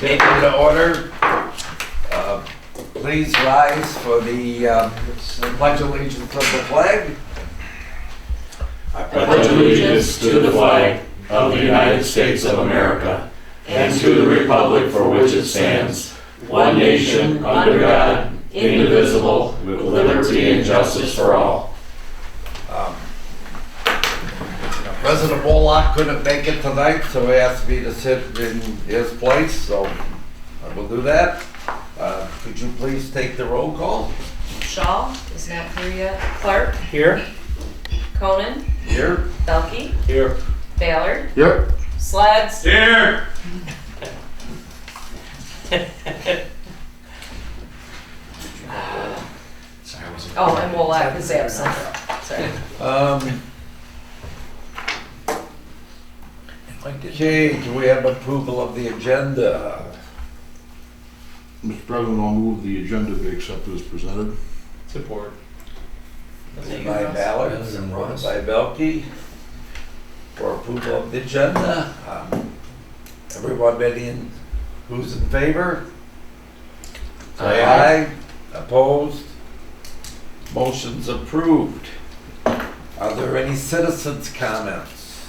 meeting to order. Please rise for the pledge allegiance of the flag. I pledge allegiance to the flag of the United States of America and to the republic for which it stands, one nation, under God, indivisible, with liberty and justice for all. President Wollock couldn't make it tonight, so he asked me to sit in his place, so I will do that. Could you please take the roll call? Shaw is not here yet. Clark? Here. Conan? Here. Belkey? Here. Ballard? Here. Sleds? Here. Oh, and Wolak is absent. Sorry. Okay, do we have approval of the agenda? Mr. President, I'll move the agenda be accepted as presented. Support. Moved by Ballard, supported by Belkey, for approval of the agenda. Everybody who's in favor? Say aye. Opposed? Motion's approved. Are there any citizens' comments?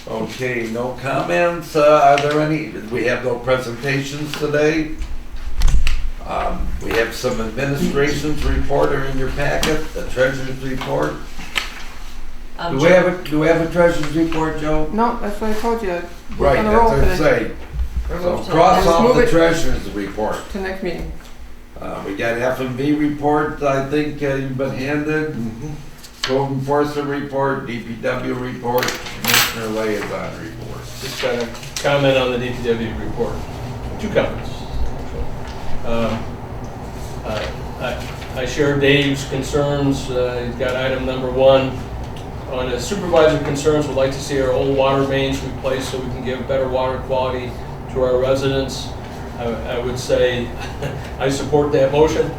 Okay, no comments. Are there any? We have no presentations today. We have some administration's report in your packet, the treasurer's report. Do we have a treasurer's report, Joe? No, that's what I told you. We're Right, on a that's roll what I today. say. So Remove cross Let's off move the it. treasurer's report. To next meeting. We got F&B report, I think you've been handed. Code enforcement report, DPW report, Commissioner liaison report. Just got a comment on the DPW report. Two comments, actually. I share Dave's concerns. He's got item number 1. On his supervisor concerns, we'd like to see our old water mains replaced so we can give better water quality to our residents. I would say I support that motion.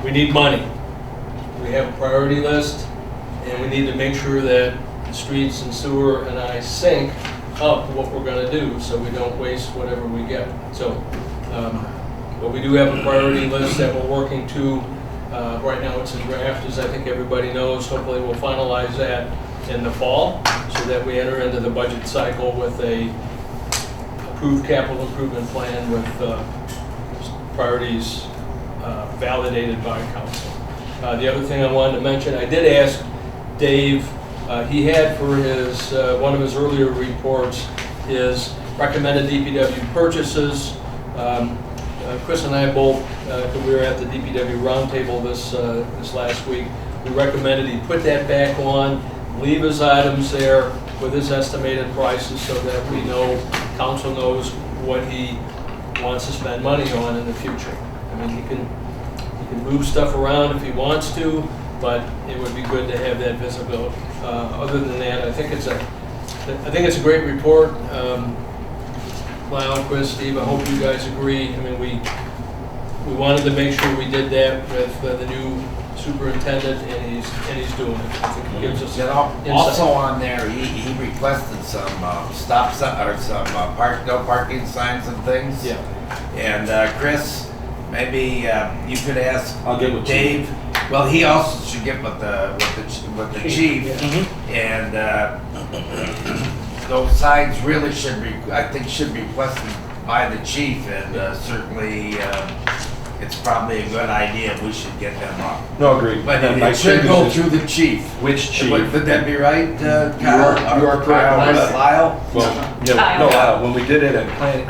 We need money. We have a priority list, and we need to make sure that the streets and sewer and I sync up what we're going to do so we don't waste whatever we get. So, but we do have a priority list that we're working to. Right now it's in draft, as I think everybody knows. Hopefully we'll finalize that in the fall so that we enter into the budget cycle with a approved capital improvement plan with priorities validated by council. The other thing I wanted to mention, I did ask Dave, he had for his one of his earlier reports his recommended DPW purchases. Chris and I both, we were at the DPW roundtable this last week, we recommended he put that back on, leave his items there with his estimated prices so that we know, council knows what he wants to spend money on in the future. I mean, he can move stuff around if he wants to, but it would be good to have that visibility. Other than that, I think it's a great report. Lyle, Chris, Steve, I hope you guys agree. I mean, we wanted to make sure we did that with the new superintendent, and he's doing it. I think it gives us insight. Also on there, he requested some stop sign or some no parking signs and things. Yeah. And Chris, maybe you could ask I'll get with Dave. Well, he also should get with the chief, and those signs really should be, I think, should be requested by the chief, and certainly it's probably a good idea. We should get them up. No, agreed. But it should go through the chief. Which chief? Would that be right, Kyle? You are correct. Lyle? Well, yeah, no, when we did it at planning,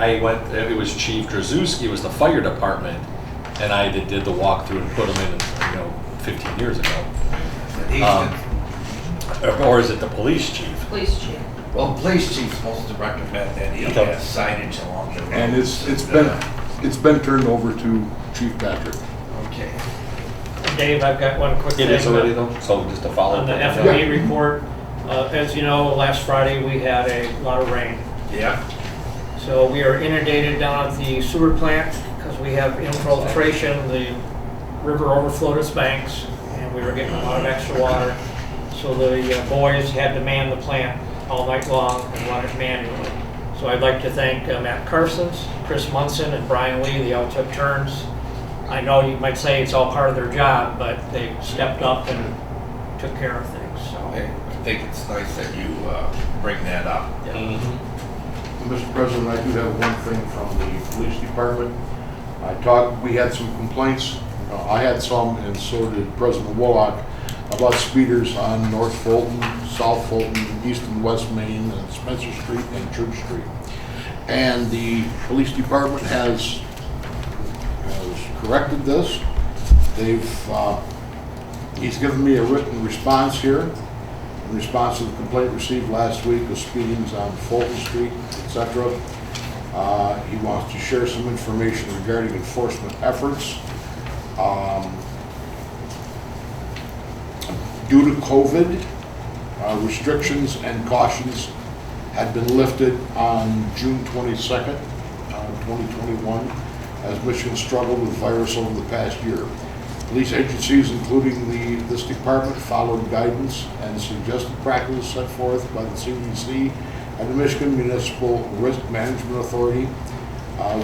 it was Chief Drzezinski was the fire department, and I did the walkthrough and put them in, 15 years ago. Or is it the police chief? Police chief. Well, the police chief's supposed to recommend that he Okay. has signage along the road. And it's been turned over to Chief Patrick. Okay. Dave, I've got one quick thing. It is already though, so just to follow. On the up. F&B report, as you know, last Friday we had a lot of rain. Yeah. So we are inundated down at the sewer plant because we have infiltration. The river overflowed its banks and we were getting a lot of extra water. So the boys had to man the plant. all night long and run it manually. So I'd like to thank Matt Carsons, Chris Munson, and Brian Lee. They all took turns. I know you might say it's all part of their job, but they stepped up and took care of things, so. I think it's nice that you bring that up. Mr. President, I do have one thing from the police department. We had some complaints, I had some, and so did President Wolak, about speeders on North Fulton, South Fulton, East and West Main, and Spencer Street and Church Street. And the police department has corrected this. He's given me a written response here, in response to the complaint received last week of speedings on Fulton Street, etc. He wants to share some information regarding enforcement efforts. Due to COVID, restrictions and cautions had been lifted on June 22nd, 2021, as Michigan struggled with virus over the past year. Police agencies, including this department, followed guidance and suggested practices set forth by the CDC and the Michigan Municipal Risk Management Authority,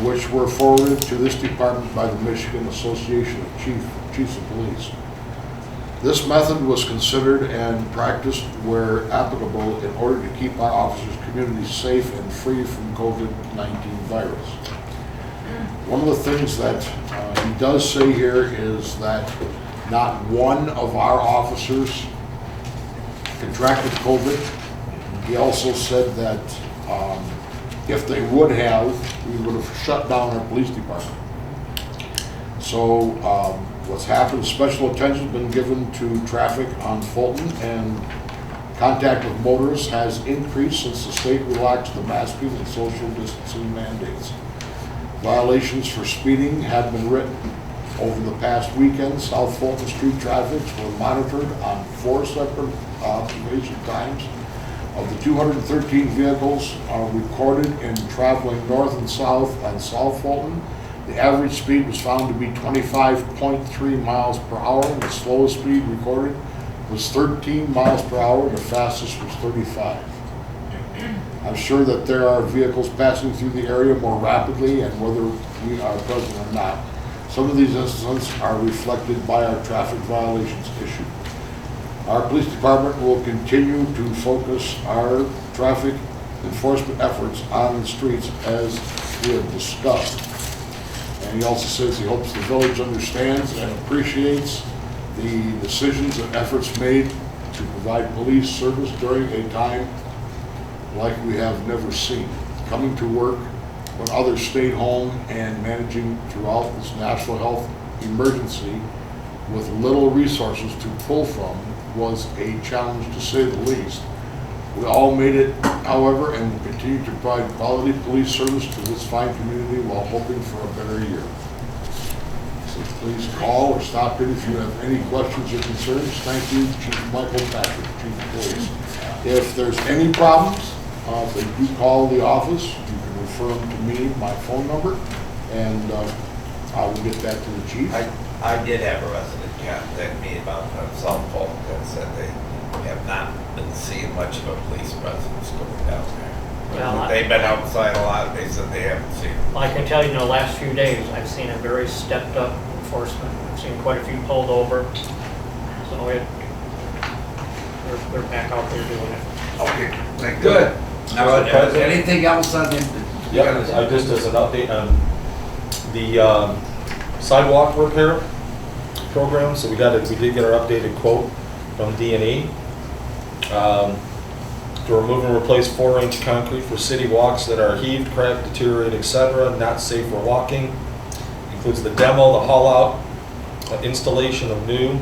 which were forwarded to this department by the Michigan Association of Chiefs of Police. This method was considered and practiced where applicable in order to keep our officers' communities safe and free from COVID-19 virus. One of the things that he does say here is that not one of our officers contracted COVID. He also said that if they would have, we would have shut down our police department. So what's happened, special attention has been given to traffic on Fulton, and contact with motorists has increased since the state relaxed the masking and social distancing mandates. Violations for speeding have been written. Over the past weekend, South Fulton Street traffic were monitored on 4 separate observation times. Of the 213 vehicles recorded in traveling north and south on South Fulton, the average speed was found to be 25.3 miles per hour. The slowest speed recorded was 13 miles per hour. The fastest was 35. I'm sure that there are vehicles passing through the area more rapidly, and whether we are present or not. Some of these incidents are reflected by our traffic violations issued. Our police department will continue to focus our traffic enforcement efforts on the streets as we have discussed. And he also says he hopes the village understands and appreciates the decisions and efforts made to provide police service during a time like we have never seen. Coming to work when others stayed home and managing throughout this national health emergency with little resources to pull from was a challenge, to say the least. We all made it, however, and will continue to provide quality police service to this fine community while hoping for a better year. So please call or stop in if you have any questions or concerns. Thank you, Chief Michael Patrick, Chief of Police. If there's any problems, if they do call the office, you can refer them to me, my phone number, and I will get that to the chief. I did have a resident contact me about South Fulton that said they have not been seeing much of a police presence going down there. Well, They've been outside a lot. They said they haven't seen them. I can tell you in the last few days, I've seen a very stepped up enforcement. I've seen quite a few pulled over. So they're back out there doing it. Okay, thank you. Good. Now, anything else on him? Yep, just as an update on the sidewalk repair program. So we did get our updated quote from D&E to remove and replace 4-inch concrete for city walks that are heaved, cracked, deteriorated, etc., not safe for walking. Includes the demo, the haul out, installation of new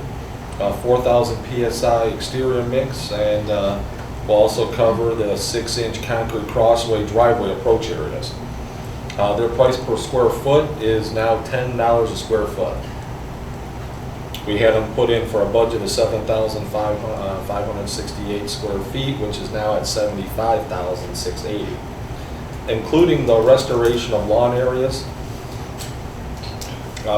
4,000 psi exterior mix, and will also cover the 6-inch concrete crossway driveway approach areas. Their price per square foot is now $10 a square foot. We had them put in for a budget of 7,568 square feet, which is now at 75,680, including the restoration of lawn areas,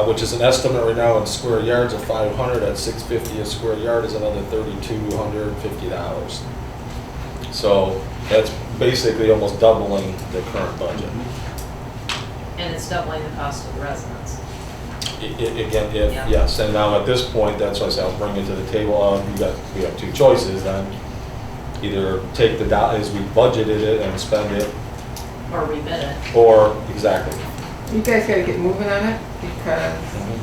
which is an estimate right now in square yards of 500 at $650 a square yard is another $3,250. So That's basically almost doubling the current budget. And it's doubling the cost of the residents. Again, Yeah. yes, and now at this point, that's why I said I'll bring it to the table, we have two choices then. Either take the as we budgeted it and spend it, Or rebid it. or, exactly. You guys gotta get moving on it because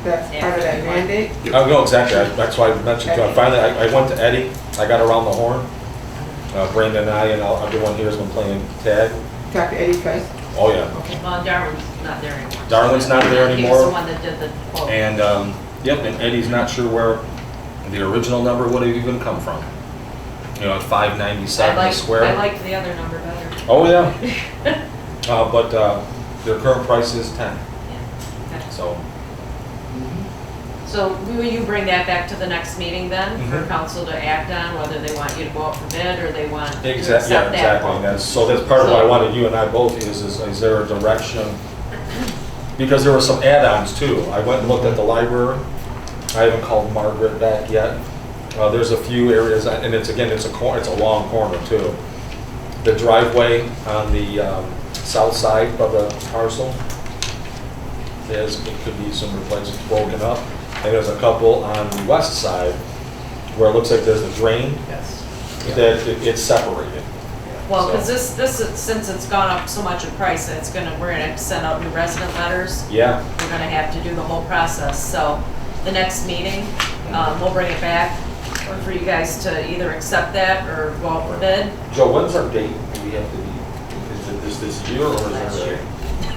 that's part of that mandate. Oh, no, exactly, that's why I mentioned, finally, I went to Eddie, I got around the horn. Brandon and I and everyone here has been playing tag. Talk to Eddie first. Oh, yeah. Well, Darwin's not there anymore. Darwin's not there He was anymore. the one that did the quote. And, yep, and Eddie's not sure where the original number would have even come from. You know, at 597 a square. I liked the other number better. Oh, yeah. But their current price is 10, Yeah. Okay. so. So will you bring that back to the next meeting then, for Mhm. council to act on, whether they want you to go out for bid or they want to Exactly, yeah, accept that exactly. quote? And so that's part of what I wanted you and I both is there a direction? Because there were some add-ons too. I went and looked at the library. I haven't called Margaret back yet. There's a few areas, and it's a long corner too. The driveway on the south side of the parcel, it could be some replacements broken up. And there's a couple on the west side where it looks like there's a drain Yes. that it's separated. Well, So- because this is, since it's gone up so much in price, we're gonna have to send out new resident letters. Yeah, We're gonna have to do the whole process, so the next meeting, we'll bring it back for you guys to either accept that or go out for bid. Joe, when's our date? Do we have to be, is it this year or is Last it? year.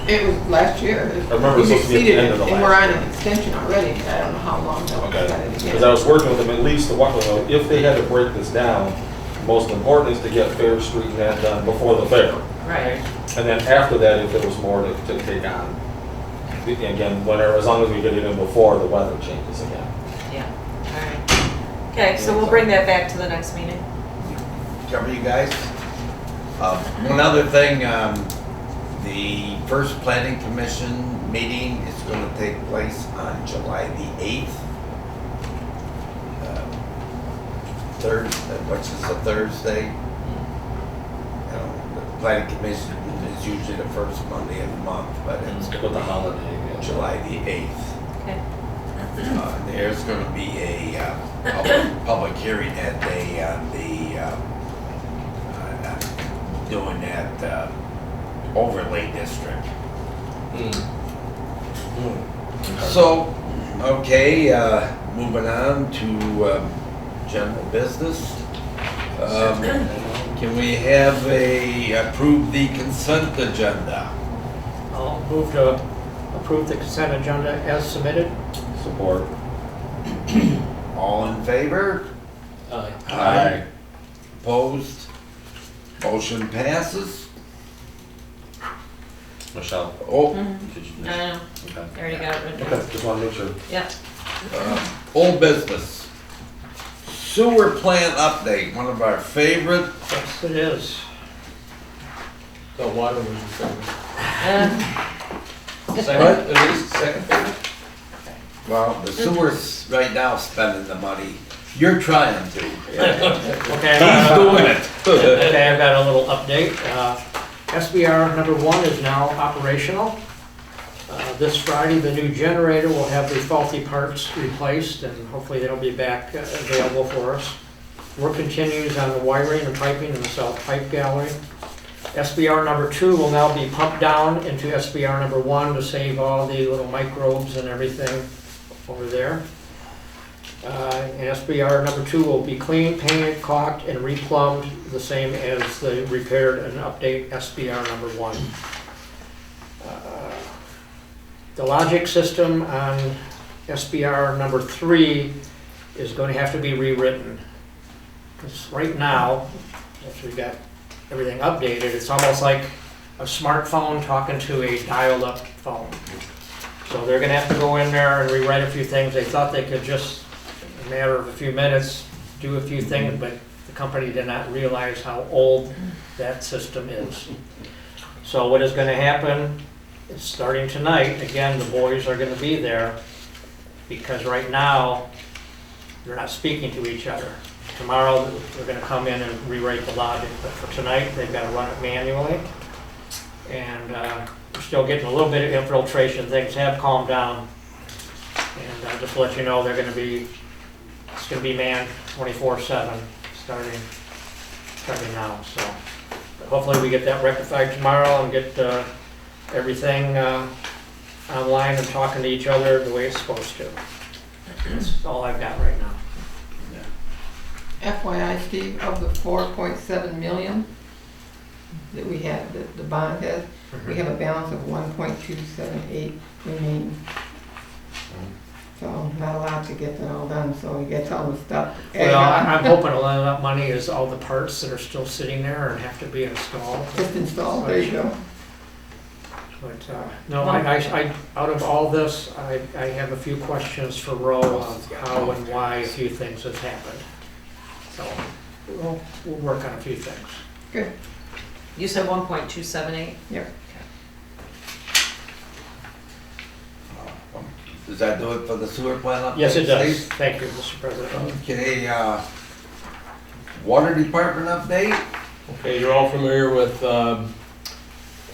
It was last year. I remember it was We supposed to be at the exceeded end it, of the and we're last on year. an extension already. I don't know how long though. Okay, We got it again. because I was working with them, at least the one, if they had to break this down, most important is to get Fair Street and that done before the fair. Right. And then after that, if there was more to take on, again, whenever, as long as we get it in before the weather changes again. Yeah, all right. Okay, so we'll bring that back to the next meeting. Cover you guys. One other thing, the first planning commission meeting is going to take place on July the 8th. Which is a Thursday. You know, the planning commission is usually the first Monday of the month, but it's With the holiday. yeah. July the 8th. Okay. There's going to be a public hearing that day on doing that overlay district. So, okay, moving on to general business. Can we have approve the consent agenda? I'll move to approve the consent agenda as submitted. Support. All in favor? Aye. Opposed? Motion passes. Michelle? Oh, Did you- I know, Okay. I already got it written Okay, down. just want to make sure. Yeah. old business. Sewer plant update, one of our favorite. Yes, it is. The water was your Uh, favorite. Second, at least second favorite? Well, the sewer's right now spending the money. You're trying to. Okay. He's doing it. Okay, I've got a little update. SBR number 1 is now operational. This Friday, the new generator will have the faulty parts replaced, and hopefully they'll be back available for us. Work continues on the wiring and piping in the south pipe gallery. SBR number 2 will now be pumped down into SBR number 1 to save all the little microbes and everything over there. And SBR number 2 will be cleaned, painted, caulked, and replumbed, the same as the repaired and update SBR number 1. The logic system on SBR number 3 is going to have to be rewritten. Because right now, as we've got everything updated, it's almost like a smartphone talking to a dialed-up phone. So they're going to have to go in there and rewrite a few things. They thought they could just, in a matter of a few minutes, do a few things, but the company did not realize how old that system is. So what is going to happen is starting tonight, again, the boys are going to be there because right now they're not speaking to each other. tomorrow, they're gonna come in and rewrite the logic, but for tonight, they've gotta run it manually. And we're still getting a little bit of infiltration, things have calmed down. And just to let you know, it's gonna be manned 24/7, starting now, so. Hopefully we get that rectified tomorrow and get everything online and talking to each other the way it's supposed to. That's all I've got right now. FYI, Steve, of the 4.7 million that we had, that the bond has, we have a balance of 1.278 remaining. So not a lot to get that all done, so we get all the stuff. Well, I'm hoping a lot of that money is all the parts that are still sitting there and have to be installed. Just installed, there you go. But, no, I, out of all this, I have a few questions for Ro of how and why a few things have happened. So, we'll work on a few things. Good. You said 1.278? Yep. Does that do it for the sewer plant update? Yes, it does. Steve? Thank you, Mr. President. Okay, water department update? Okay, you're all familiar with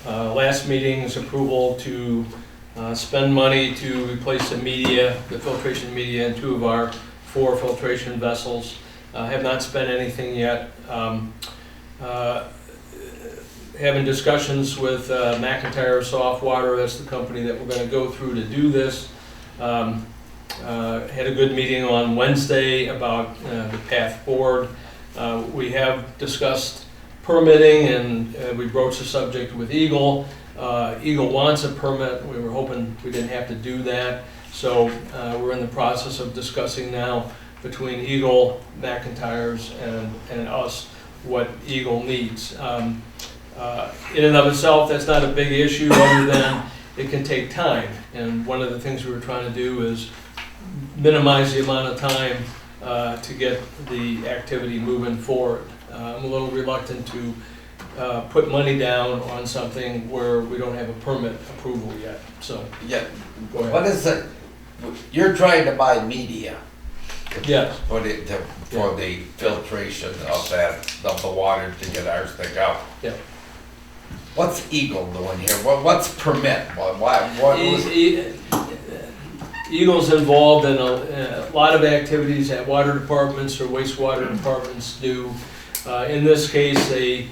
last meeting's approval to spend money to replace the media, the filtration media in 2 of our 4 filtration vessels. Have not spent anything yet. Having discussions with McIntyre Softwater, that's the company that we're going to go through to do this. Had a good meeting on Wednesday about the path forward. We have discussed permitting, and we broached the subject with Eagle. Eagle wants a permit. We were hoping we didn't have to do that. So we're in the process of discussing now between Eagle, McIntyre's, and us what Eagle needs. In and of itself, that's not a big issue other than it can take time. And one of the things we were trying to do is minimize the amount of time to get the activity moving forward. I'm a little reluctant to put money down on something where we don't have a permit approval yet. So, Yeah. go ahead. What is it? You're trying to buy media. Yes. For the filtration of the water to get arsenic out. Yeah. What's Eagle doing here? What's permit? What was? Eagle's involved in a lot of activities that water departments or wastewater departments do. In this case, they're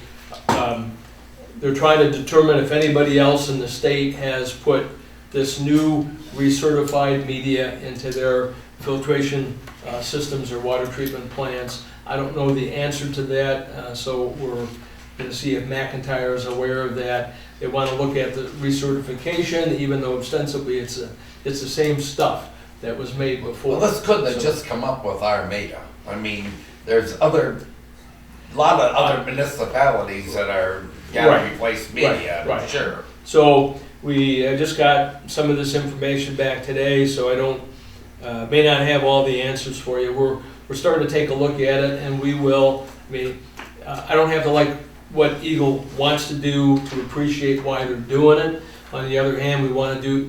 trying to determine if anybody else in the state has put this new recertified media into their filtration systems or water treatment plants. I don't know the answer to that, so we're going to see if McIntyre is aware of that. They want to look at the recertification, even though ostensibly it's the same stuff that was made before. Well, this couldn't have just come up with Armada. I mean, there's a lot of other municipalities that are gotta Right. replace media, Right. I'm sure. So we just got some of this information back today, so I don't, may not have all the answers for you. We're starting to take a look at it, and we will. I mean, I don't have to like what Eagle wants to do to appreciate why they're doing it. On the other hand, we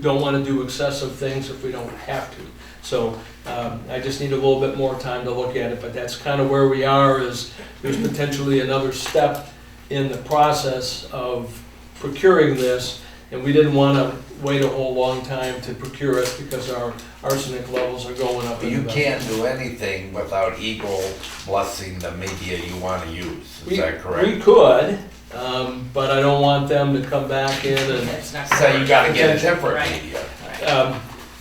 don't want to do excessive things if we don't have to. So I just need a little bit more time to look at it, but that's kind of where we are. Is there's potentially another step in the process of procuring this, and we didn't want to wait a whole long time to procure it because our arsenic levels are going up. You can't do anything without Eagle blessing the media you want to use, is that correct? We could, but I don't want them to come back in and, That's not So you gotta get a different Right. media.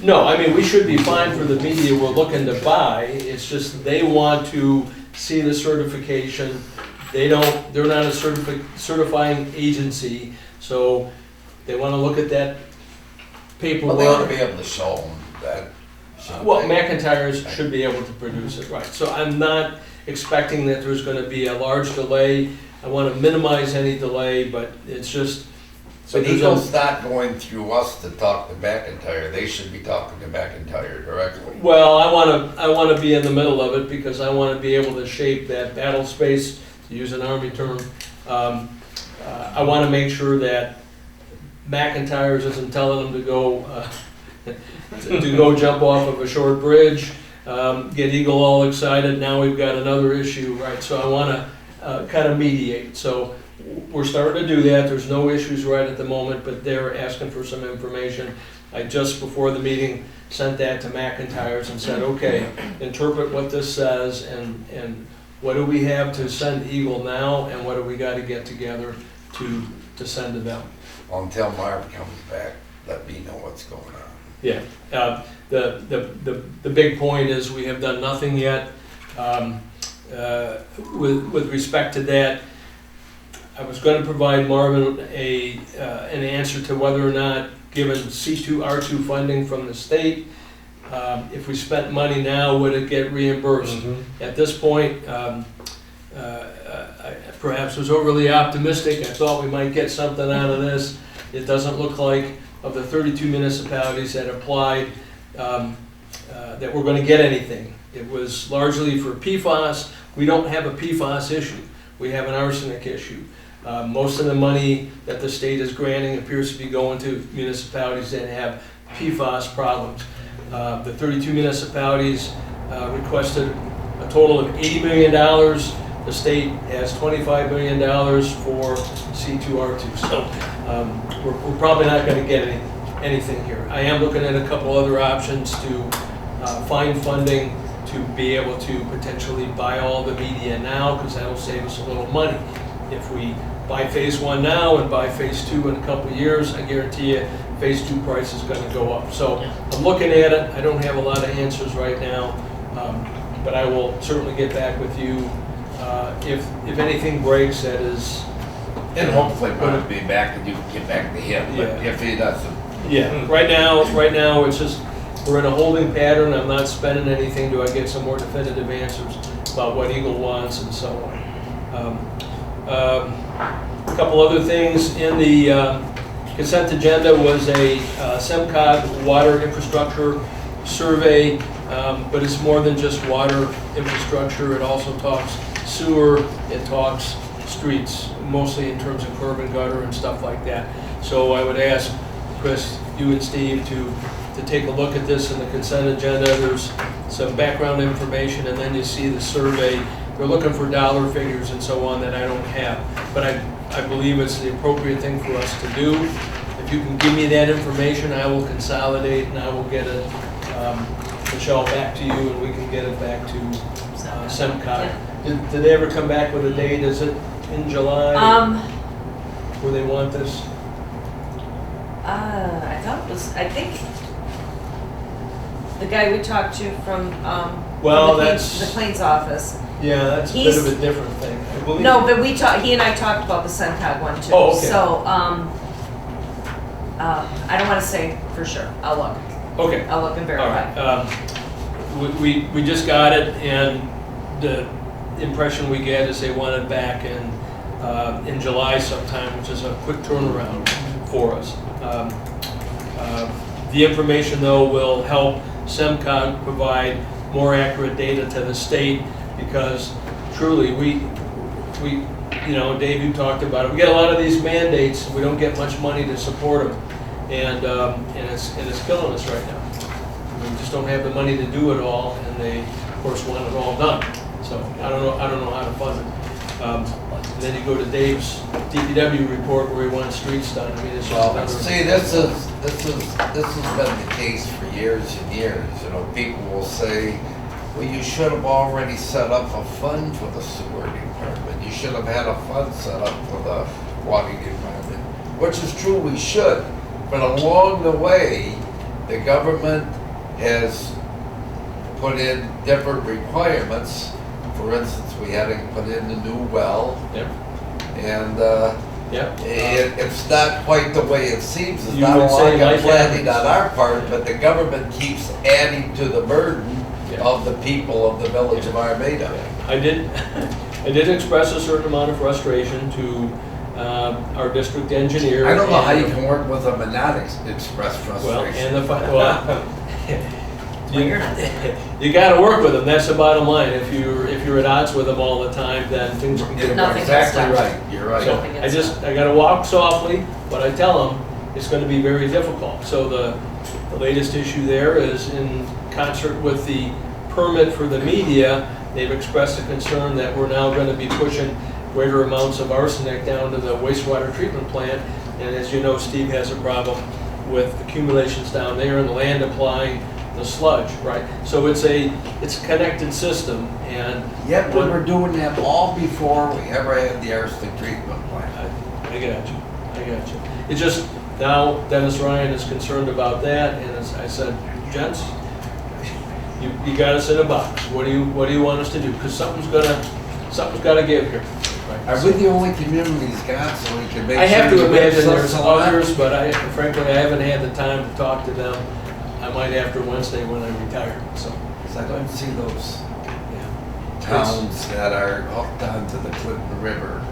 no, I mean, we should be fine for the media we're looking to buy. It's just they want to see the certification. They're not a certifying agency, so they want to look at that Well, they ought to paperwork. be able to show them that. Well, McIntyre's should be able to produce it, right. So I'm not expecting that there's going to be a large delay. I want to minimize any delay, but it's just. But there's Eagle's not going through us to talk to McIntyre, they should be talking to McIntyre directly. Well, I want to be in the middle of it because I want to be able to shape that battle space, to use an Army term. I want to make sure that McIntyre's isn't telling them to go jump off of a short bridge. get Eagle all excited. Now we've got another issue, right? So I want to kind of mediate. So we're starting to do that. There's no issues right at the moment, but they're asking for some information. I just before the meeting sent that to McIntyre's and said, okay, interpret what this says and what do we have to send Eagle now and what do we got to get together to send to them. Well, until Marv comes back, let me know what's going on. Yeah, the big point is we have done nothing yet. With respect to that, I was going to provide Marvin an answer to whether or not, given C2, R2 funding from the state, if we spent money now, would it get reimbursed? At this point, I perhaps was overly optimistic. I thought we might get something out of this. It doesn't look like, of the 32 municipalities that applied, that we're going to get anything. It was largely for PFAS. We don't have a PFAS issue. We have an arsenic issue. Most of the money that the state is granting appears to be going to municipalities that have PFAS problems. The 32 municipalities requested a total of $80 million. The state has $25 million for C2R2. So we're probably not going to get anything here. I am looking at a couple other options to find funding to be able to potentially buy all the media now, because that'll save us a little money. If we buy phase 1 now and buy phase 2 in a couple of years, I guarantee you phase 2 price is going to go up. So I'm looking at it. I don't have a lot of answers right now, but I will certainly get back with you if anything breaks. That is, And hopefully Marv will be back and you can get back to him, but if he doesn't. yeah. Right now it's just we're in a holding pattern. I'm not spending anything till I get some more definitive answers about what Eagle wants and so on. A couple other things in the consent agenda was a SEMCOG water infrastructure survey, but it's more than just water infrastructure. It also talks sewer, it talks streets, mostly in terms of curb and gutter and stuff like that. So I would ask Chris, you and Steve to take a look at this in the consent agenda. There's some background information and then you see the survey. They're looking for dollar figures and so on that I don't have, but I believe it's the appropriate thing for us to do. If you can give me that information, I will consolidate and I will get it, Michelle, back to you and we can get it back to SEMCOG. Yeah. Did they ever come back with a date? Is it in July? Where they want this? I thought it was, I think, the guy we talked to from Well, the that's Plains office. Yeah, that's a bit of a different thing. I believe. No, but he and I talked about the SEMCOG one too. Oh, okay. So, I don't want to say for sure. I'll look. Okay. I'll look and verify. All right. We just got it, and the impression we get is they want it back in July sometime, which is a quick turnaround for us. The information, though, will help SEMCOG provide more accurate data to the state, because truly we Dave, you talked about it. We get a lot of these mandates, and we don't get much money to support them, and it's killing us right now. We just don't have the money to do it all, and they, of course, want it all done. So I don't know how to fund it. And then you go to Dave's DPW report where he wants streets done. I mean, it's just another. See, this has been the case for years and years. You know, people will say, well, you should have already set up a fund for the sewer department. You should have had a fund set up for the water department, which is true, we should. But along the way, the government has put in different requirements. For instance, we had to put in a new well. Yep. And Yep. it's not quite the way it seems. It's You not a would say lot of life planning happens. on our part, but the government keeps adding to the burden Yeah. of the people of the village of Armada. I did express a certain amount of frustration to our district engineer. I don't know how you and- can work with them and not express Well, frustration. you got to work with them. That's the bottom line. If you're at odds with them all the time, then things can get. You're Nothing gets exactly done. right, you're right. So I got to walk softly, but I tell them it's going to be very difficult. So the latest issue there is in concert with the permit for the media, they've expressed a concern that we're now going to be pushing greater amounts of arsenic down to the wastewater treatment plant. And as you know, Steve has a problem with accumulations down there and the land applying the sludge, right? So it's a connected system, and Yet we were doing that all before we ever had the arsenic treatment plant. I got you. It's just, now Dennis Ryan is concerned about that, and as I said, gents, you got us in a box. What do you want us to do? Because something's gotta give here. Right? Are we the only community he's got, so he can make sure? I have to he imagine makes there's us a lot? others, but frankly, I haven't had the time to talk to them. I might after Wednesday when I retire, so. 'Cause I don't see those Yeah. towns that are hooked onto the Clinton River.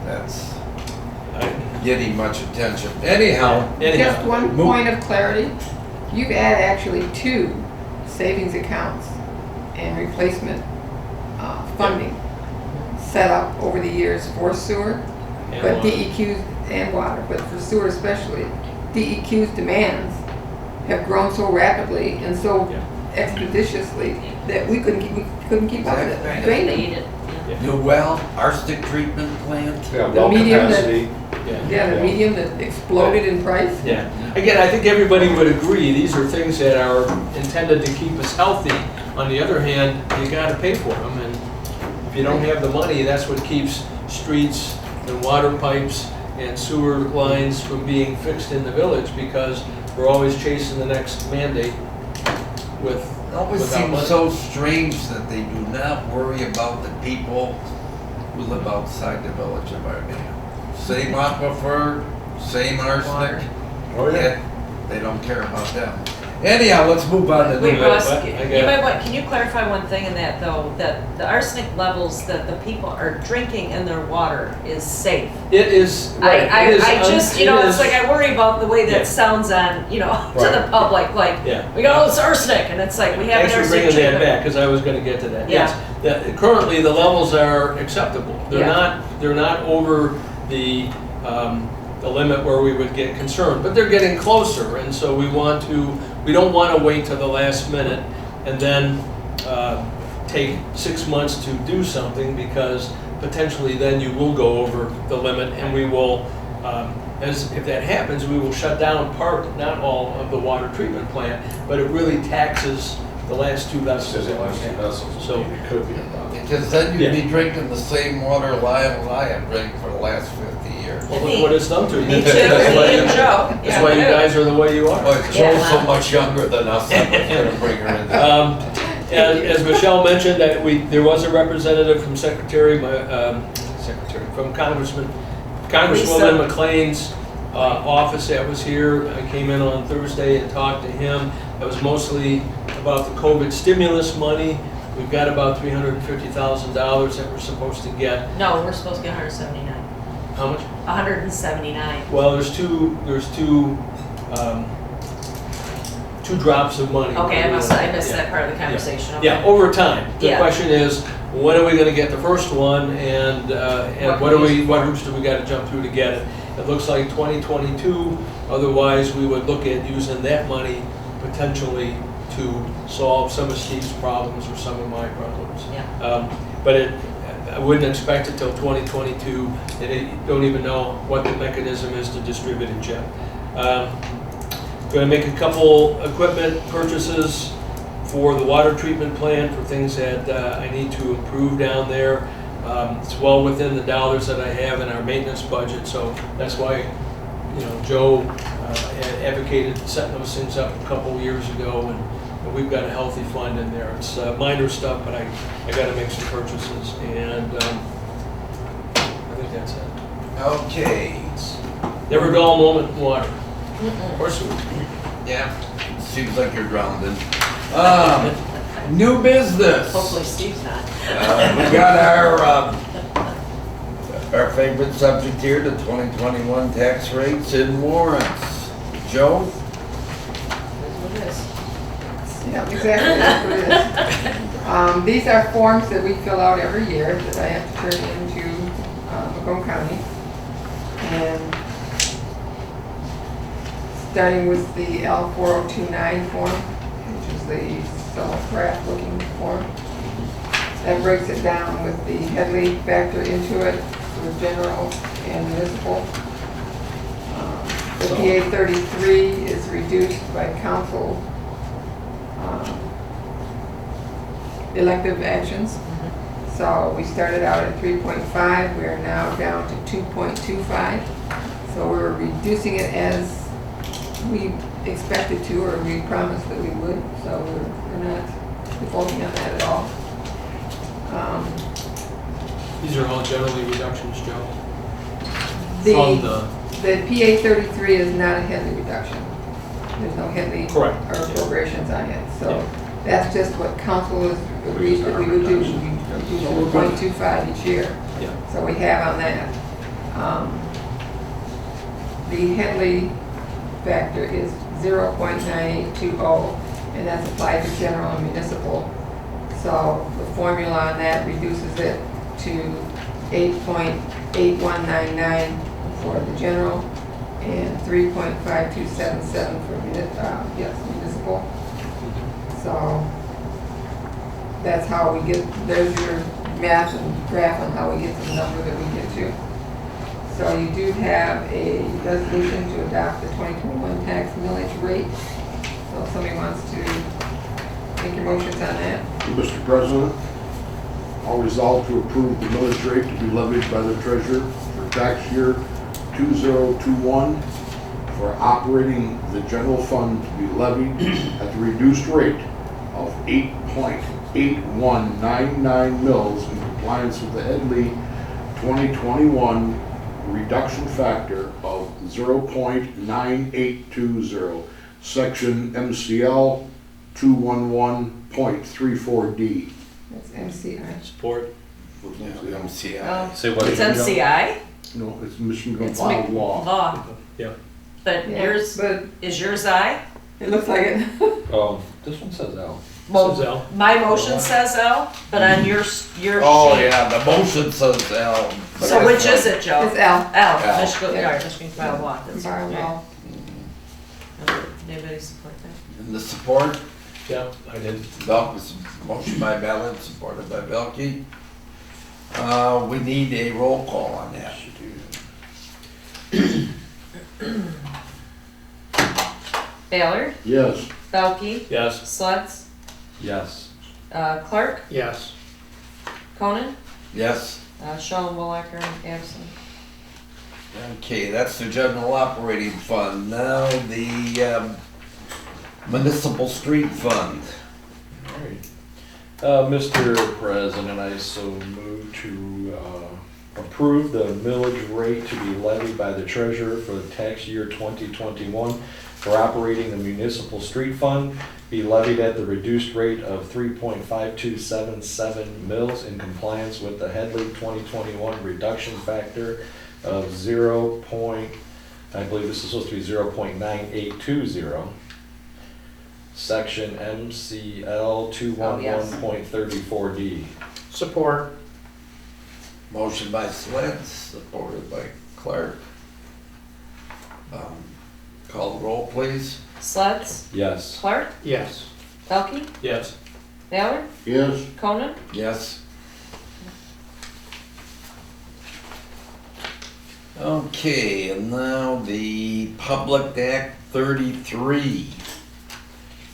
That's getting much attention. Anyhow, Just one Move. point of clarity, you've had actually 2 savings accounts and replacement funding set up over the years for sewer, And but water. DEQ's, and water, but for sewer especially, DEQ's demands have grown so rapidly and so Yeah. expeditiously that we couldn't keep up with Exactly. it. Drain them. Need it. new well, arsenic treatment plant. Yeah, The well medium that- capacity. Yeah, the medium that exploded in price. Yeah. Again, I think everybody would agree, these are things that are intended to keep us healthy. On the other hand, you gotta pay for them, and if you don't have the money, that's what keeps streets and water pipes and sewer lines from being fixed in the village, because we're always chasing the next mandate with, It always without seems money. so strange that they do not worry about the people who live outside the village of Armada. Same aquifer, same arsenic, Oh, yeah. yet they don't care about them. Anyhow, let's move on to Wait, new. Russ, I you got it. might want, can you clarify one thing in that though, that the arsenic levels that the people are drinking in their water is safe? It is, right, it is I just, you know, it it's is- like I worry about the way Yeah. that sounds on, you know, to Right. the public, like, Yeah. we got all this arsenic, and it's like, we have an Thanks for arsenic bringing that treatment. back, because I was gonna get to that. Yeah. Yes, currently, the levels are acceptable. Yeah. They're not over the limit where we would get concerned, but they're getting closer, and so we don't want to wait till the last minute and then take 6 months to do something, because potentially then you will go over the limit, and we will, if that happens, we will shut down part, not all, of the water treatment plant, but it really taxes the last 2 vessels. that we have. So, It could be a problem. Because then you'd Yeah. be drinking the same water Lyle and I have drank for the last 50 years. well, look what it's done to you. Me too, That's why me you- and Joe. That's Yeah, why you we do. guys are the way you are. Boy, Joe's Yeah. so much younger than us, I was gonna bring her in. And as Michelle mentioned, that there was a representative from from Congresswoman McLean's office that was here. I came in on Thursday and talked to him. It was mostly about the COVID stimulus money. We've got about $350,000 that we're supposed to get. No, we're supposed to get 179. How much? 179. Well, there's two drops of money. Okay, I missed Yeah. that part of the conversation, okay. Yeah, over time. The Yeah. question is, when are we gonna get the first one, and what hoops do we gotta jump through to get it? It looks like 2022, otherwise we would look at using that money potentially to solve some of Steve's problems or some of my problems. Yeah. But I wouldn't expect it till 2022, and I don't even know what the mechanism is to distribute it yet. Going to make a couple equipment purchases for the water treatment plant for things that I need to improve down there. It's well within the dollars that I have in our maintenance budget, so that's why, Joe advocated setting those things up a couple years ago, and we've got a healthy fund in there. It's minor stuff, but I got to make some purchases, and I think that's it. Okay, Never a dull moment in water. Or sewer. yeah, seems like you're grounded. New business. Hopefully Steve's not. We got our favorite subject here, the 2021 tax rates and warrants. Joe? That's what it is. Yeah, exactly, that's what it is. These are forms that we fill out every year that I have to turn into Macomb County. And starting with the L4029 form, which is the Excel graph looking form. That breaks it down with the Headley factor into it, with general and municipal. The PA 33 is reduced by council elective actions. So we started out at 3.5, we are now down to 2.25. So we're reducing it as we expected to, or we promised that we would, so we're not defaulting on that at all. These are all generally reductions, Joe. From The PA 33 is not a Headley reduction. There's no Headley Correct. or appropriations on it, so Yeah. that's just what council has agreed that we would do. We do 1.25 each year. Yeah. So we have on that. The Headley factor is 0.9820, and that's applied to general and municipal. So the formula on that reduces it to 8.8199 for the general and 3.5277 for municipal. So that's how we get, there's your math and graph on how we get to the number that we get to. So you do have a resolution to adopt the 2021 tax millage rate. So if somebody wants to make your motions on that. Mr. President, I'll resolve to approve the millage rate to be levied by the treasurer for tax year 2021 for operating the general fund to be levied at the reduced rate of 8.8199 mils in compliance with the Headley 2021 reduction factor of 0.9820, section MCL 211.34D. That's MCI. Support. MCI. Say what? It's MCI? No, it's Michigan It's compiled law. Law. Yeah. But Yeah, yours, but is yours I? it looks like it. This one says L. Says L. My motion says L, but on your sheet. Oh, yeah, the motion says L. but So which that's is it, Joe? It's L. L, L. Michigan, Yeah. yeah, Michigan Compiled Law. That's Compiled right. law. Anybody support that? And the support, Yeah, I did. motion by Ballard, supported by Belkey. We need a roll call on that. Ballard, Yes. Belkey, Yes. Slutz, Yes. Clark, Yes. Conan, Yes? Sean Willacker, absent. Okay, that's the general operating fund. Now the municipal street fund. Mr. President, I so move to approve the millage rate to be levied by the treasurer for the tax year 2021 for operating the municipal street fund be levied at the reduced rate of 3.5277 mils in compliance with the Headley 2021 reduction factor of I believe this is supposed to be 0.9820. Section MCL 211.34D. Support. Motion by Sled, supported by Clark. Call the roll, please. Slutz, Yes. Clark, Yes. Belkey, Yes. Ballard, Yes. Conan, Yes. Okay, and now the Public Act 33.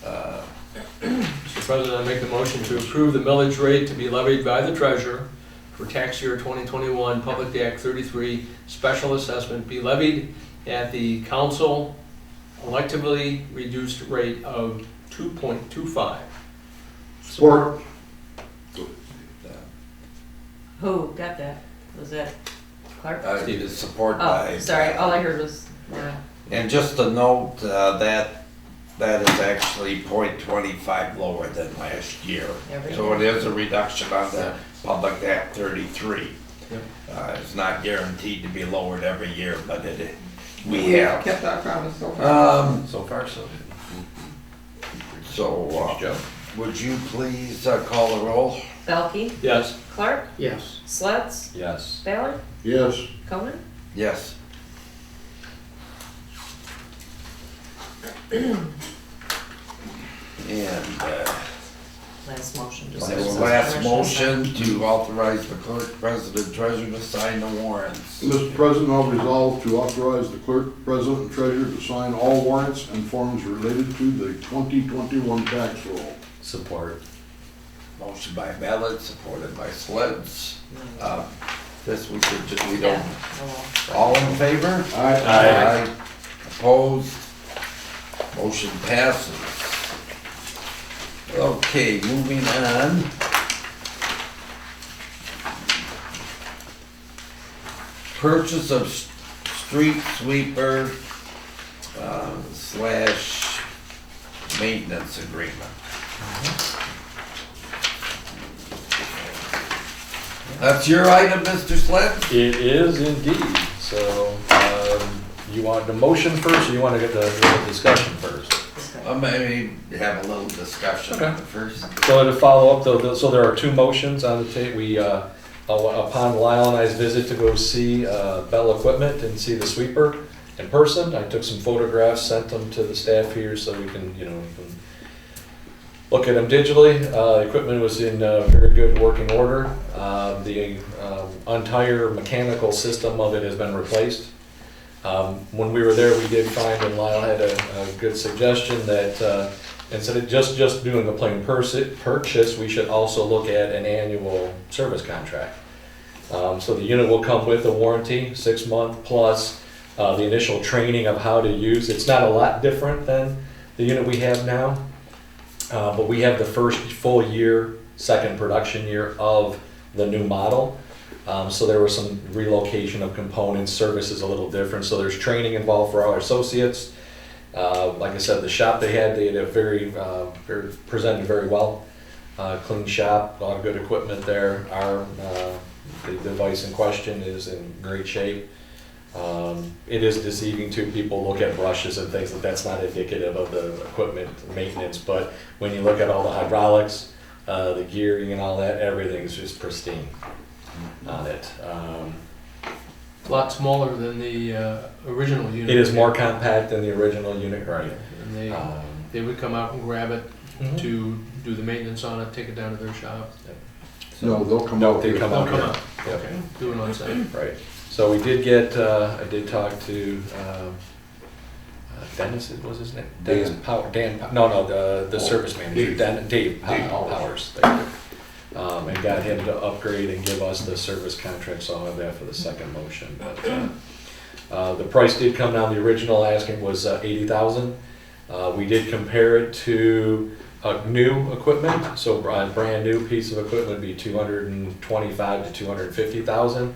Mr. President, I make the motion to approve the millage rate to be levied by the treasurer for tax year 2021, Public Act 33, special assessment be levied at the council electively reduced rate of 2.25. Support. who got that? Was that Clark? It is support by. Oh, sorry, all I heard was, And just a note, that is actually 0.25 lower than last year. Every So it is a reduction on the Public Act 33. Yep. It's not guaranteed to be lowered every year, but we We have. kept our promise so far. So far, so. So, Joe? would you please call the roll? Belkey, Yes. Clark, Yes. Slutz, Yes. Ballard, Yes. Conan, Yes. And last motion. just My so it's last permission to sign. motion to authorize the clerk, president, treasurer to sign the warrants. Mr. President, I'll resolve to authorize the clerk, president, and treasurer to sign all warrants and forms related to the 2021 tax roll. Support. Motion by Ballard, supported by Sleds. This we should just, we Yeah. don't, Oh, all in favor? Aye. Opposed? Motion passes. Okay, moving on. Purchase of street sweeper slash maintenance agreement. That's your item, Mr. Sled? It is indeed. So, you want the motion first, or you want to get the discussion first? Maybe have a little discussion Okay. first. So to follow up, though, so there are two motions on the tape. We, upon Lyle and I's visit to go see Bell Equipment and see the sweeper in person, I took some photographs, sent them to the staff here so we can, we can look at them digitally. Equipment was in very good working order. The entire mechanical system of it has been replaced. When we were there, we did find, and Lyle had a good suggestion, that instead of just doing a plain purchase, we should also look at an annual service contract. So the unit will come with a warranty, 6-month, plus the initial training of how to use. It's not a lot different than the unit we have now, but we have the first full year, second production year of the new model. So there was some relocation of components, service is a little different, so there's training involved for our associates. Like I said, the shop they had a very presented very well. Clean shop, a lot of good equipment there. The device in question is in great shape. It is deceiving to people look at brushes and things, that's not indicative of the equipment maintenance, but when you look at all the hydraulics, the gearing and all that, everything's just pristine on it. It's a lot smaller than the original unit. It is more compact than the original unit, right? And they would come out and grab it Mhm. to do the maintenance on it, take it down to their shop. No, they'll come No, out. they here. come They'll out come here. out, Yep. okay, do it on site. Right. So we did get, I did talk to Dennis, was his name? Dennis Power, the service manager, Dave. Dave Dave Powers. There you go. And got him to upgrade and give us the service contract, so I'll have that for the second motion. But the price did come down. The original asking was $80,000. We did compare it to new equipment, so a brand new piece of equipment would be $225,000 to $250,000.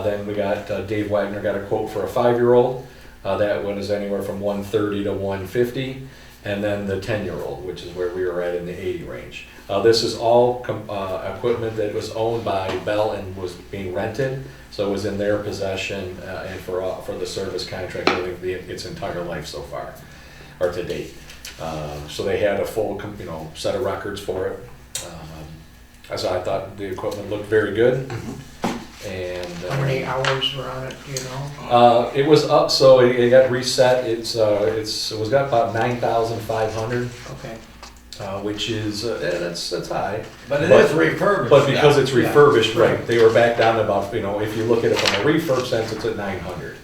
Then we got Dave Wagner got a quote for a 5-year-old. That one is anywhere from $130,000 to $150,000, and then the 10-year-old, which is where we were at in the 80 range. This is all equipment that was owned by Bell and was being rented, so it was in their possession, and for the service contract, its entire life so far, or to date. So they had a full, set of records for it. So I thought the equipment looked very good. And How many hours were on it, do you know? it was up, so it got reset. It was got about 9,500, Okay. which is that's high. But it is refurbished. But because now. it's refurbished, right? They were back down to about, if you look at it from a refurb sense, it's at 900.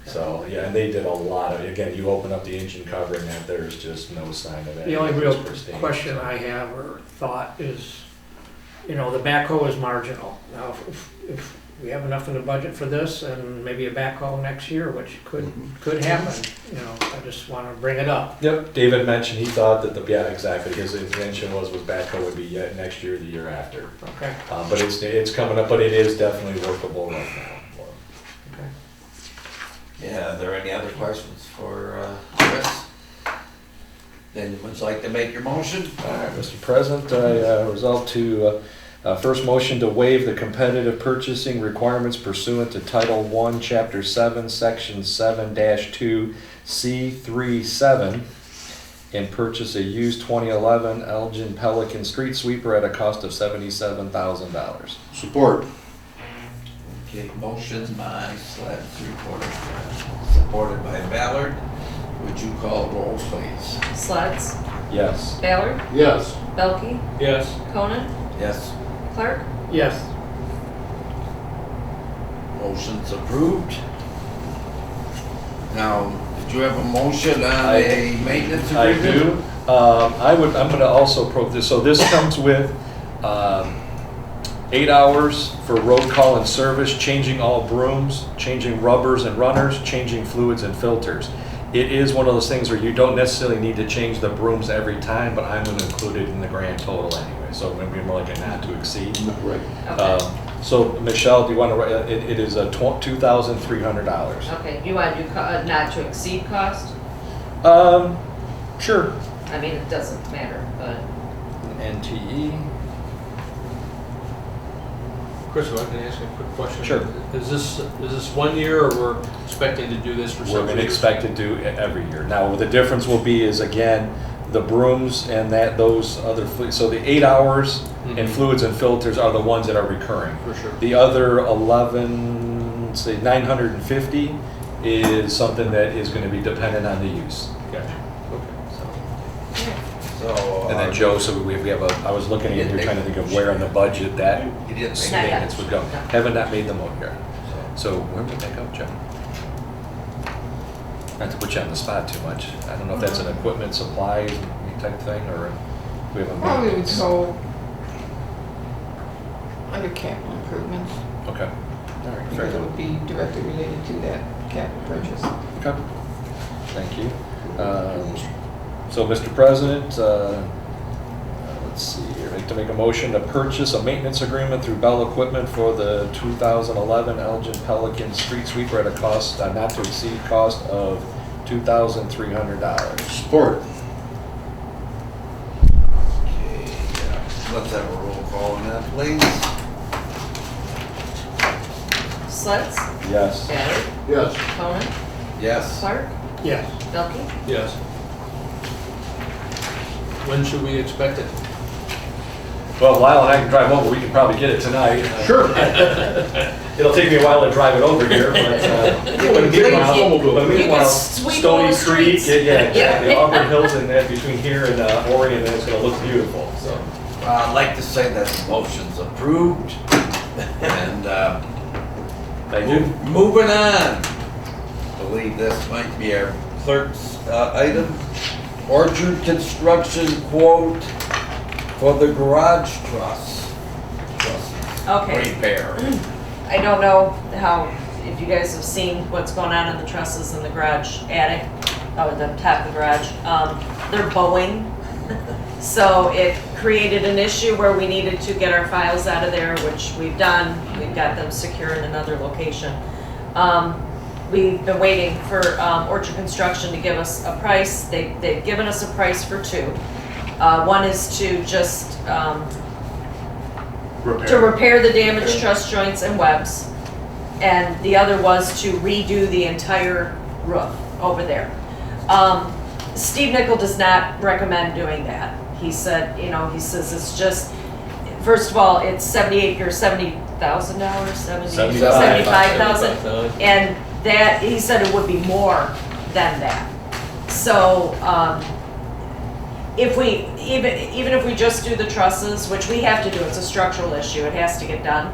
So yeah, and they did a lot of. Again, you open up the engine cover and that there's just no sign of it. The only real It's pristine. question I have or thought is, the backhoe is marginal. Now, if we have enough in the budget for this and maybe a backhoe next year, which could happen, I just want to bring it up. Yep, David mentioned he thought that exactly. His intention was backhoe would be next year, the year after. Okay. But it's coming up, but it is definitely workable right now. Yeah, are there any other questions for Chris? Then would you like to make your motion? All right, Mr. President, I resolve to, first motion to waive the competitive purchasing requirements pursuant to Title I, Chapter 7, Section 7-2, C37, and purchase a used 2011 Elgin Pelican street sweeper at a cost of $77,000. Support. Okay, motion by Sled, supported by Ballard. Would you call roll, please? Sleds, Yes. Ballard, Yes. Belkey, Yes. Conan, Yes. Clark. Yes. Motion's approved. Now, did you have a motion on I- a maintenance I agreement? do. I'm gonna also this, so this comes with, 8 hours for road call and service, changing all brooms, changing rubbers and runners, changing fluids and filters. It is one of those things where you don't necessarily need to change the brooms every time, but I'm gonna include it in the grand total anyway, so it's gonna be more like a not to exceed. Right. Okay. So Michelle, do you wanna write, it is a $2,300. Okay, you want to do not to exceed cost? Sure. I mean, it doesn't matter, but. NTE. Chris, if I can ask you a quick question? Sure. Is this 1 year, or we're expecting to do this for We're several going to years? expect to do it every year. Now, the difference will be is, again, the brooms and those other, so the 8 hours and Mhm. fluids and filters are the ones that are recurring. For sure. The other 950 is something that is going to be dependent on the use. Gotcha. Okay. So. And then Joe, so we have I was looking at here trying to think of where in the budget that You didn't make Not yet. maintenance would go. No. Haven't not made the motion here. So where would that go, Joe? Not to put you on the spot too much. I don't know if that's an equipment supplies type thing, or we have a Probably would maintenance. go under capital improvements, Okay. All right, fair because it enough. would be directly related to that capital purchase. Okay. Thank you. So, Mr. President, let's see here. I'd like to make a motion to purchase a maintenance agreement through Bell Equipment for the 2011 Elgin Pelican Street Sweeper at a cost, not to exceed cost of $2,300. Support. Okay, let's have a roll call on that, please. Sleds, Yes. Ballard, Yes. Conan, Yes. Clark, Yes. Belkey. Yes. When should we expect it? Well, Lyle and I can drive over. We can probably get it tonight. Sure. It'll take me a while to drive it over here, but meanwhile, You can sweep Stony all the Creek, streets. yeah, exactly. Yeah. Auburn Hills and that between here and Oregon, and it's gonna look beautiful, so. I'd like to say that the motion's approved. And, Thank you. moving on. I believe this might be our clerk's item. Orchard construction quote for the garage truss. Okay. Repair. I don't know if you guys have seen what's going on in the trusses in the garage attic, or the top of the garage. They're bowing. So it created an issue where we needed to get our files out of there, which we've done. We've got them secure in another location. We've been waiting for Orchard Construction to give us a price. They've given us a price for two. One is to just to repair the damaged truss joints and webs, and the other was to redo the entire roof over there. Steve Nickel does not recommend doing that. He said, he says it's just, first of all, it's $70,000, $75,000, and that, he said it would be more than that. So, if we, even if we just do the trusses, which we have to do, it's a structural issue, it has to get done,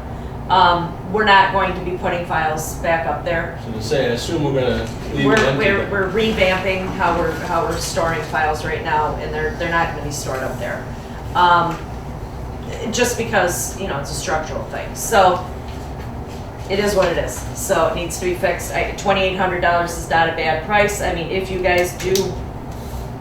we're not going to be putting files back up there. So to say, I assume we're gonna leave it empty. We're revamping how we're storing files right now, and they're not gonna be stored up there. Just because, it's a structural thing. So, it is what it is. So it needs to be fixed. $2,800 is not a bad price. I mean, if you guys do,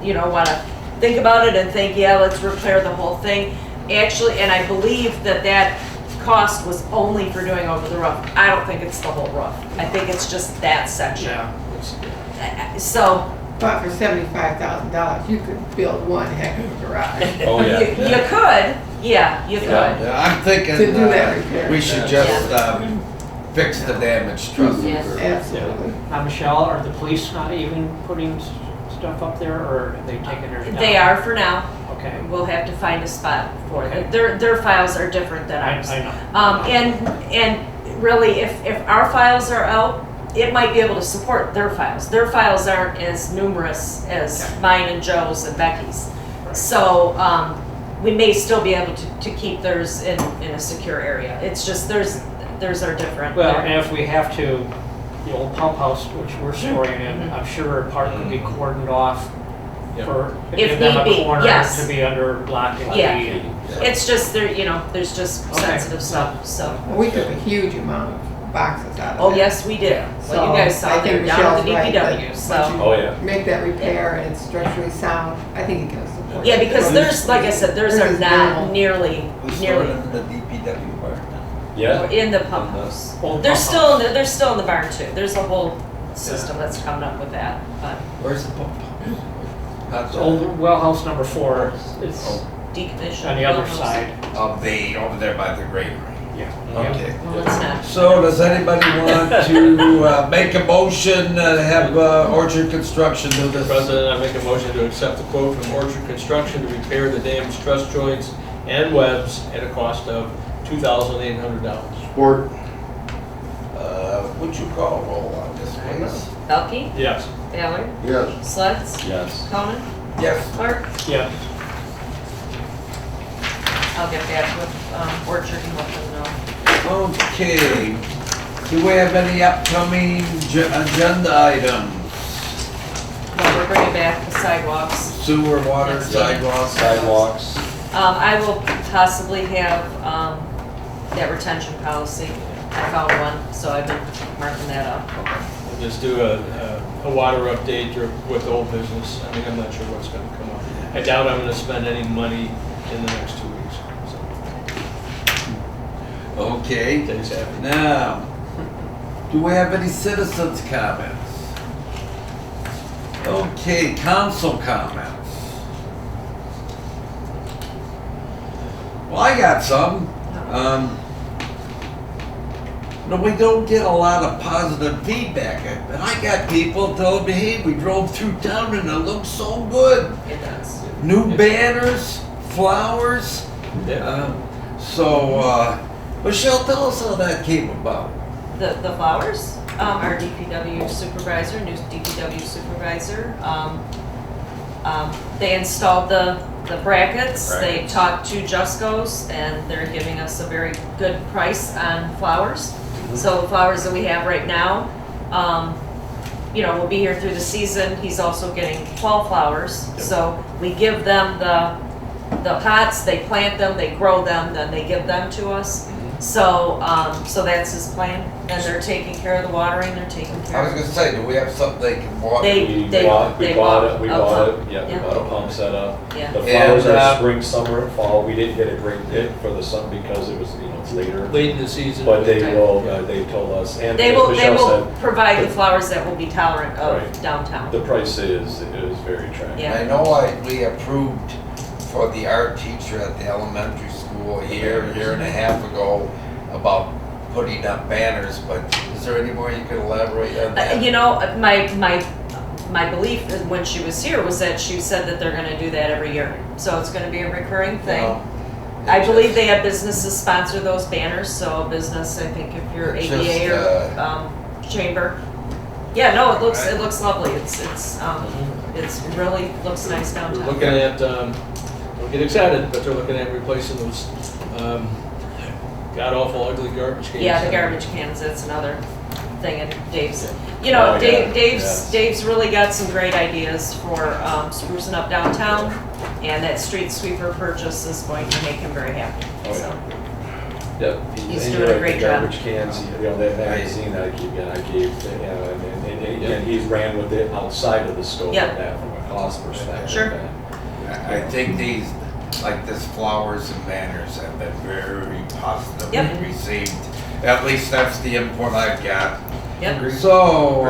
want to think about it and think, yeah, let's repair the whole thing. Actually, and I believe that cost was only for doing over the roof. I don't think it's the whole roof. I think it's just that section. Yeah. So. But for $75,000, you could build one heck of a garage. Oh, yeah. You could. Yeah, you could. Yeah, I'm thinking To do that repair. we should just fix the damaged trusses. Yes. Absolutely. Michelle, are the police not even putting stuff up there, or are they taking theirs down? They are for now. Okay. We'll have to find a spot for Okay. it. Their files are different than ours. I know. And really, if our files are out, it might be able to support their files. Their files aren't as numerous as mine and Joe's and Becky's. Right. So, we may still be able to keep theirs in a secure area. It's just theirs are different. Well, and if we have to, the old pump house, which we're storing in, Mhm. I'm sure part could be cordoned off Yeah. for, If give them need a be, corner yes. to be under lock and Yeah. key. and- It's just there, there's just Okay. sensitive stuff, so. We took a huge amount of boxes out of Oh, there. yes, we did. Well, you So, guys I saw think there down at the Michelle's right, DPW, that so. once you Oh, yeah. Make that repair and it's structurally sound, I think it can support. Yeah, it. because there's, like I said, theirs are Theirs is not minimal. nearly We stored nearly it in the DPW barn. Yeah, in the pump house. Old They're pump still, they're still in the barn too. There's a whole system that's coming up with that, but Where's the pump? Not It's old well house number 4, it's decommissioned. on the other almost. side. Of the, over there by the granary. Yeah. Okay. Well, it's not. So does anybody want to make a motion to have Orchard Construction do this? President, I make a motion to accept the quote from Orchard Construction to repair the damaged truss joints and webs at a cost of $2,800. Support. Would you call roll on this, please? Elke, Yes. Ballard, Yes. Sledge, yes. Conan, Yes. Clark. Yeah. I'll get back with Orchard and let them know. Okay. Do we have any upcoming agenda items? But we're bringing back the sidewalks. Sewer, water, Yes. sidewalks? Sidewalks, I will possibly have that retention policy. I found one, so I've been marking that up. We'll just do a water update or with old business. I mean, I'm not sure what's gonna come up. I doubt I'm gonna spend any money in the next 2 weeks. So, Okay. Days happy. Now, do we have any citizens' comments? Okay, council comments. Well, I got some. No, we don't get a lot of positive feedback, but I got people telling me, hey, we drove through town and it looks so good. It does. New banners, flowers. Yeah. Michelle, tell us how that came about. The flowers, our DPW supervisor, new DPW supervisor, they installed the brackets. They Brackets. talked to Jusco's and they're giving us a very good price on flowers. So the flowers that we have right now, will be here through the season. He's also getting fall flowers. So we give them the pots, they plant them, they grow them, then they give them to us. So that's his plan, and they're taking care of the watering, they're taking I care was of. gonna say, do we have something they can walk? They- we they bought it, bought we a bought it, pump. yeah, we Yeah. bought a pump set up. Yeah. The flowers And, are spring, summer, and fall, we didn't get a great pick for the sun because it was, it's later. Late in the season. But they Right. will, they told us, and They as will Michelle provide the the- flowers that will be tolerant of Right. downtown. said, the price is very attractive. Yeah. I know we approved for the art teacher at the elementary school a year and a half ago about putting up banners, but is there any more you could elaborate on that? My belief is when she was here was that she said that they're gonna do that every year. So it's gonna be a recurring thing. No, I it believe just- they have businesses sponsor those banners, so a business, I think if you're It's ADA just, or chamber. Yeah, no, it looks lovely. It's really looks nice We're downtown. looking at, don't get excited, but they're looking at replacing those god-awful ugly garbage cans. Yeah, the garbage cans, that's another thing, and Dave's, Oh, yeah, Dave's really got some great ideas for sprucing up downtown, and that street sweeper purchase is going to make him very happy, Oh, yeah. so. Yep. He's and doing you're a right, great the job. garbage cans, that magazine that I gave, and he's ran with it outside of the scope of Yeah. that from a cost perspective. Sure. I think these, like this flowers and banners have been very positively Yep. received. At least that's the input I've got. Yep, So,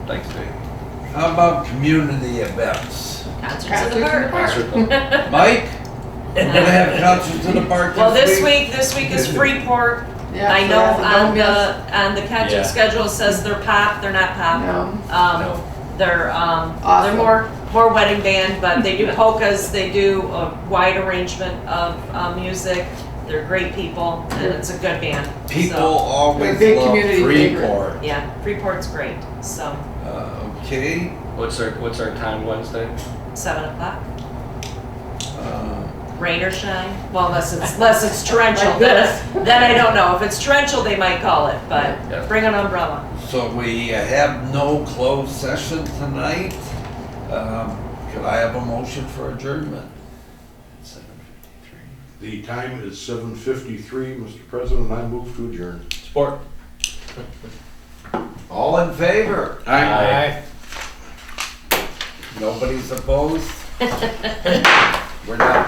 Thanks, Dave. how about community events? concerts in the park. Mike, we're gonna have concerts in the park Well, this this week? week is Freeport. Yeah, I so know that's a don't on miss. the concert Yeah. schedule it says they're pop, they're not pop. No. No. They're Awesome. more wedding band, but they do polkas, they do a wide arrangement of music. They're great people, and it's a good band. People So, always They're a big love community Freeport. yeah, Freeport's great. So Okay, What's our time Wednesday? 7:00. rain or shine. Well, unless it's torrential, Like this. then I don't know. If it's torrential, they might call it, but Yeah. bring an umbrella. So we have no closed session tonight. Could I have a motion for adjournment? 7:53. The time is 7:53, Mr. President, I move to adjourn. Support. All in favor? Aye. Nobody's opposed? We're done.